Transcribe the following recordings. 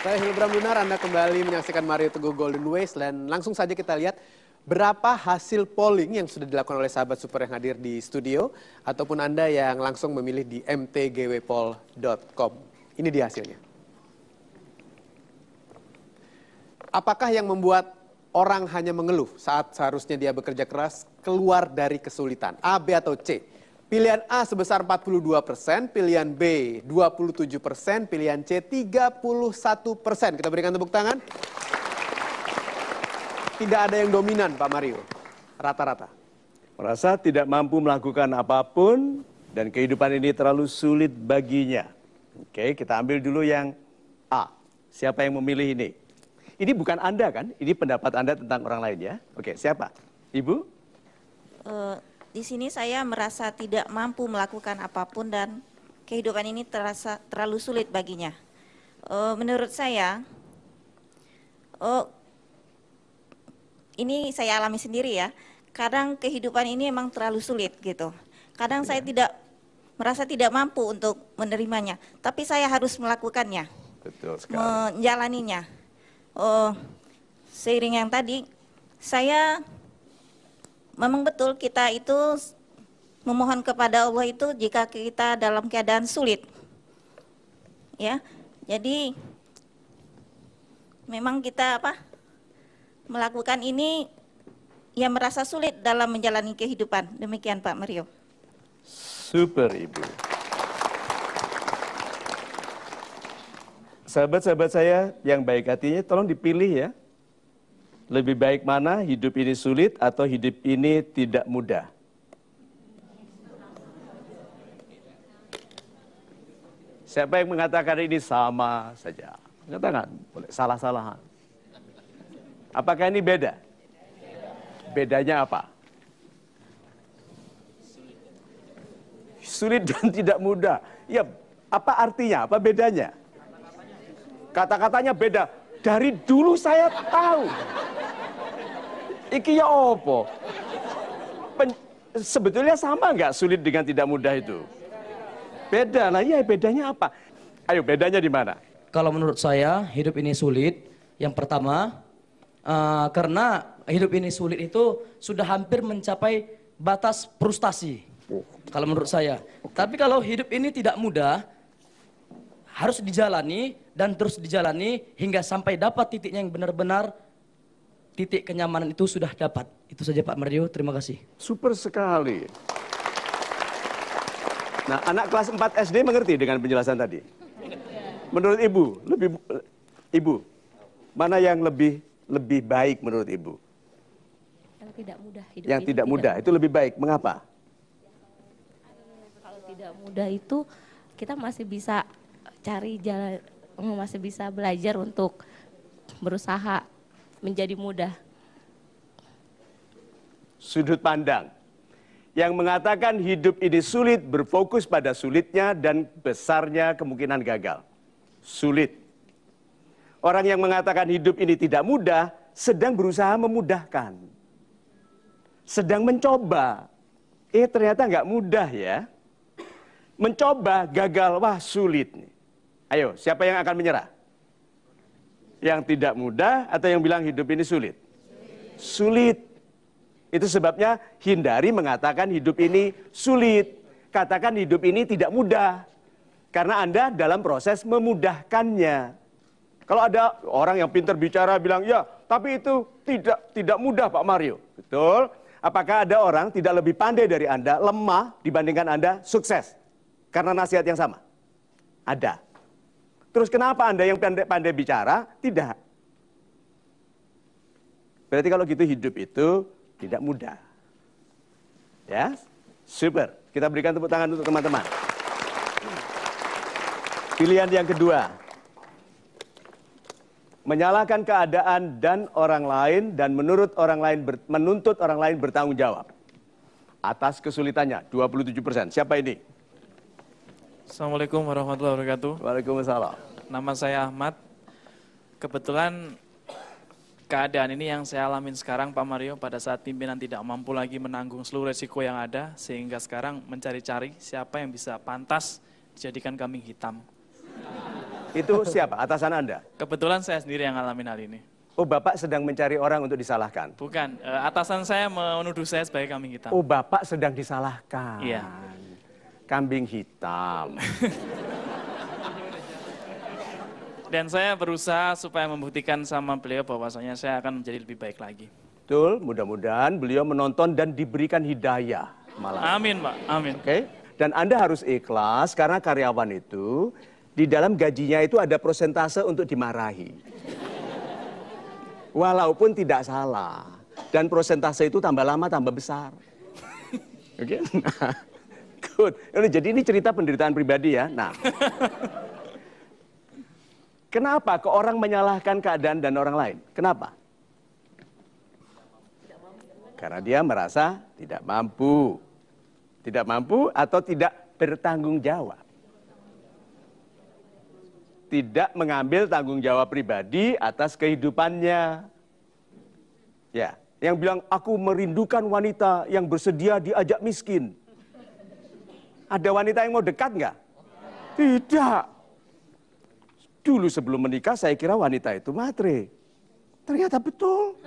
Saya Hilbram Lunar, Anda kembali menyaksikan Mario Teguh Golden Wasteland. Langsung saja kita lihat berapa hasil polling yang sudah dilakukan oleh sahabat super yang hadir di studio, ataupun Anda yang langsung memilih di mtgwpoll.com. Ini dia hasilnya. Apakah yang membuat orang hanya mengeluh saat seharusnya dia bekerja keras keluar dari kesulitan? A, B, atau C? Pilihan A sebesar 42%, pilihan B 27%, pilihan C 31%. Kita berikan tepuk tangan. Tidak ada yang dominan, Pak Mario. Rata-rata. Merasa tidak mampu melakukan apapun dan kehidupan ini terlalu sulit baginya. Oke, kita ambil dulu yang A. Siapa yang memilih ini? Ini bukan Anda kan? Ini pendapat Anda tentang orang lain ya. Oke, siapa? Ibu? Di sini saya merasa tidak mampu melakukan apapun dan kehidupan ini terasa terlalu sulit baginya. Menurut saya, ini saya alami sendiri ya. Kadang kehidupan ini memang terlalu sulit gitu. Kadang saya merasa tidak mampu untuk menerimanya, tapi saya harus melakukannya. Betul sekali. Menjalaninya. Seiring yang tadi, saya memang betul kita itu memohon kepada Allah itu jika kita dalam keadaan sulit. Ya. Jadi memang kita melakukan ini yang merasa sulit dalam menjalani kehidupan. Demikian Pak Mario. Super Ibu. Sahabat-sahabat saya yang baik hatinya tolong dipilih ya. Lebih baik mana, hidup ini sulit atau hidup ini tidak mudah? Siapa yang mengatakan ini sama saja? Katakan, boleh salah-salahan. Apakah ini beda? Bedanya apa? Sulit dan tidak mudah. Ya, apa artinya? Apa bedanya? Kata-katanya beda. Dari dulu saya tahu. Iki ya opo? Sebetulnya sama nggak sulit dengan tidak mudah itu? Beda lah, ya bedanya apa? Ayo bedanya di mana? Kalau menurut saya hidup ini sulit. Yang pertama, karena hidup ini sulit itu sudah hampir mencapai batas frustasi. Kalau menurut saya. Tapi kalau hidup ini tidak mudah, harus dijalani dan terus dijalani hingga sampai dapat titiknya yang benar-benar titik kenyamanan itu sudah dapat. Itu saja Pak Mario, terima kasih. Super sekali. Nah, anak kelas 4 SD mengerti dengan penjelasan tadi? Menurut Ibu, mana yang lebih baik menurut Ibu? Yang tidak mudah. Yang tidak mudah, itu lebih baik. Mengapa? Kalau tidak mudah itu kita masih bisa cari jalan, masih bisa belajar untuk berusaha menjadi mudah. Sudut pandang yang mengatakan hidup ini sulit berfokus pada sulitnya dan besarnya kemungkinan gagal. Sulit. Orang yang mengatakan hidup ini tidak mudah sedang berusaha memudahkan. Sedang mencoba. Ternyata nggak mudah ya. Mencoba gagal, wah sulit nih. Ayo, siapa yang akan menyerah? Yang tidak mudah atau yang bilang hidup ini sulit? Sulit. Itu sebabnya hindari mengatakan hidup ini sulit. Katakan hidup ini tidak mudah. Karena Anda dalam proses memudahkannya. Kalau ada orang yang pintar bicara bilang, ya tapi itu tidak mudah Pak Mario. Betul. Apakah ada orang tidak lebih pandai dari Anda, lemah dibandingkan Anda, sukses? Karena nasihat yang sama? Ada. Terus kenapa Anda yang pandai bicara, tidak? Berarti kalau gitu hidup itu tidak mudah. Ya, super. Kita berikan tepuk tangan untuk teman-teman. Pilihan yang kedua. Menyalahkan keadaan dan orang lain dan menuntut orang lain bertanggung jawab. Atas kesulitannya, 27%. Siapa ini? Assalamualaikum warahmatullahi wabarakatuh. Waalaikumsalam. Nama saya Ahmad. Kebetulan keadaan ini yang saya alamin sekarang Pak Mario pada saat pimpinan tidak mampu lagi menanggung seluruh resiko yang ada sehingga sekarang mencari-cari siapa yang bisa pantas dijadikan kambing hitam. Itu siapa? Atasan Anda? Kebetulan saya sendiri yang ngalamin hal ini. Oh, Bapak sedang mencari orang untuk disalahkan? Bukan, atasan saya menuduh saya sebagai kambing hitam. Oh, Bapak sedang disalahkan? Iya. Kambing hitam. Dan saya berusaha supaya membuktikan sama beliau bahwasanya saya akan menjadi lebih baik lagi. Betul, mudah-mudahan beliau menonton dan diberikan hidayah malah. Amin, Pak. Amin. Oke? Dan Anda harus ikhlas karena karyawan itu di dalam gajinya itu ada persentase untuk dimarahi. Walaupun tidak salah. Dan persentase itu tambah lama tambah besar. Oke? Nah, good. Jadi ini cerita penderitaan pribadi ya. Nah. Kenapa ke orang menyalahkan keadaan dan orang lain? Kenapa? Karena dia merasa tidak mampu. Tidak mampu atau tidak bertanggung jawab. Tidak mengambil tanggung jawab pribadi atas kehidupannya. Ya, yang bilang aku merindukan wanita yang bersedia diajak miskin. Ada wanita yang mau dekat nggak? Tidak. Dulu sebelum menikah saya kira wanita itu matre. Ternyata betul.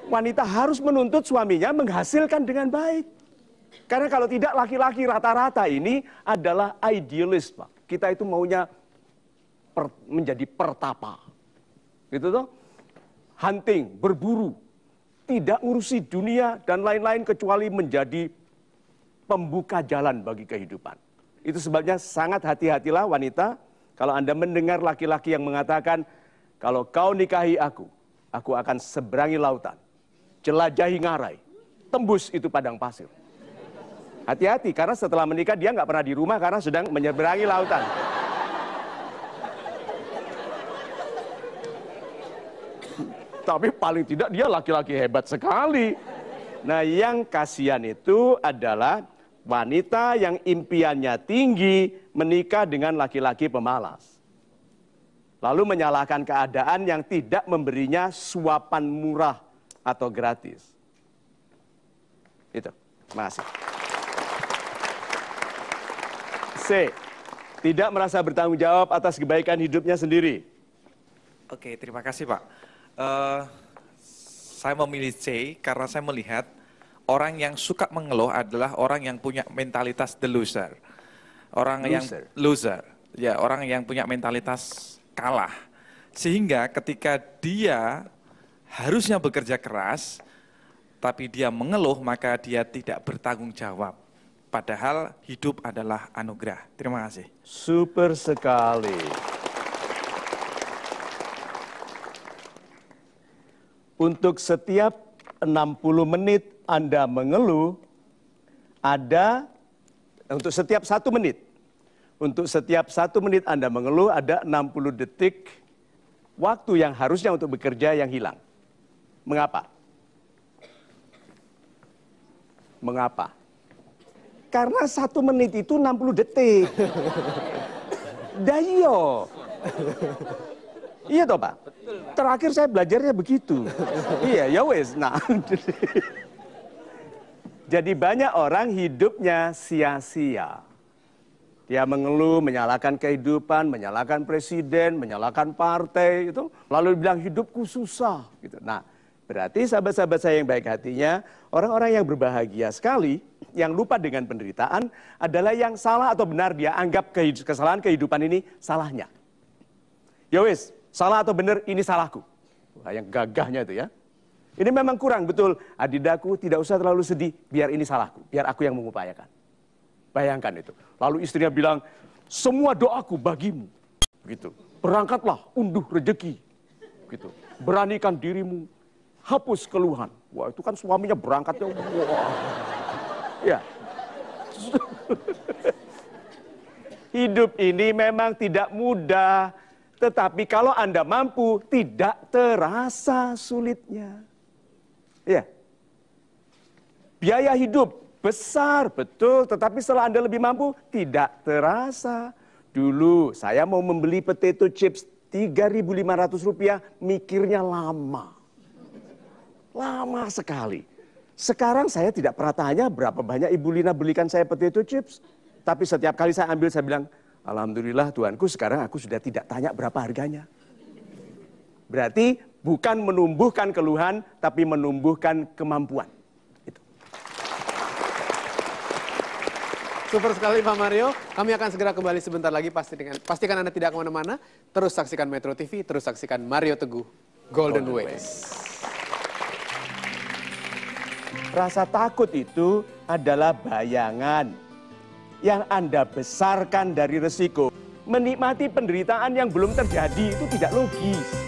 Wanita harus menuntut suaminya menghasilkan dengan baik. Karena kalau tidak laki-laki rata-rata ini adalah idealis, Pak. Kita itu maunya menjadi pertapa. Gitu toh? Hunting, berburu. Tidak ngurusi dunia dan lain-lain kecuali menjadi pembuka jalan bagi kehidupan. Itu sebabnya sangat hati-hatilah wanita kalau Anda mendengar laki-laki yang mengatakan, kalau kau nikahi aku akan seberangi lautan, jelajahi ngarai, tembus itu padang pasir. Hati-hati, karena setelah menikah dia nggak pernah di rumah karena sedang menyeberangi lautan. Tapi paling tidak dia laki-laki hebat sekali. Nah, yang kasihan itu adalah wanita yang impiannya tinggi menikah dengan laki-laki pemalas. Lalu menyalahkan keadaan yang tidak memberinya suapan murah atau gratis. Itu. Terima kasih. C. Tidak merasa bertanggung jawab atas kebaikan hidupnya sendiri. Oke, terima kasih Pak. Saya memilih C karena saya melihat orang yang suka mengeluh adalah orang yang punya mentalitas the loser. Orang yang loser. Ya, orang yang punya mentalitas kalah. Sehingga ketika dia harusnya bekerja keras, tapi dia mengeluh, maka dia tidak bertanggung jawab. Padahal hidup adalah anugerah. Terima kasih. Super sekali. Untuk setiap 60 menit Anda mengeluh, untuk setiap 1 menit. Untuk setiap 1 menit Anda mengeluh, ada 60 detik waktu yang harusnya untuk bekerja yang hilang. Mengapa? Mengapa? Karena 1 menit itu 60 detik. Dayo. Iya toh Pak? Terakhir saya belajarnya begitu. Iya, ya wes. Nah. Jadi banyak orang hidupnya sia-sia. Dia mengeluh, menyalahkan kehidupan, menyalahkan presiden, menyalahkan partai itu, lalu bilang hidupku susah gitu. Nah, berarti sahabat-sahabat saya yang baik hatinya, orang-orang yang berbahagia sekali, yang lupa dengan penderitaan adalah yang salah atau benar dia anggap kesalahan kehidupan ini salahnya. Ya wis, salah atau benar ini salahku. Wah, yang gagahnya itu ya. Ini memang kurang betul. Adidaku tidak usah terlalu sedih, biar ini salahku, biar aku yang mengupayakan. Bayangkan itu. Lalu istrinya bilang, semua doaku bagimu. Gitu. Berangkatlah, unduh rejeki. Gitu. Beranikan dirimu, hapus keluhan. Wah, itu kan suaminya berangkatnya. Wah. Ya. Hidup ini memang tidak mudah. Tetapi kalau Anda mampu, tidak terasa sulitnya. Ya. Biaya hidup besar, betul. Tetapi setelah Anda lebih mampu, tidak terasa. Dulu saya mau membeli potato chips Rp3.500, mikirnya lama. Lama sekali. Sekarang saya tidak pernah tanya berapa banyak Ibu Lina belikan saya potato chips. Tapi setiap kali saya ambil, saya bilang, Alhamdulillah Tuanku, sekarang aku sudah tidak tanya berapa harganya. Berarti bukan menumbuhkan keluhan, tapi menumbuhkan kemampuan. Itu. Super sekali Pak Mario. Kami akan segera kembali sebentar lagi. Pastikan Anda tidak kemana-mana. Terus saksikan Metro TV, terus saksikan Mario Teguh, Golden Ways. Rasa takut itu adalah bayangan yang Anda besarkan dari resiko. Menikmati penderitaan yang belum terjadi itu tidak logis.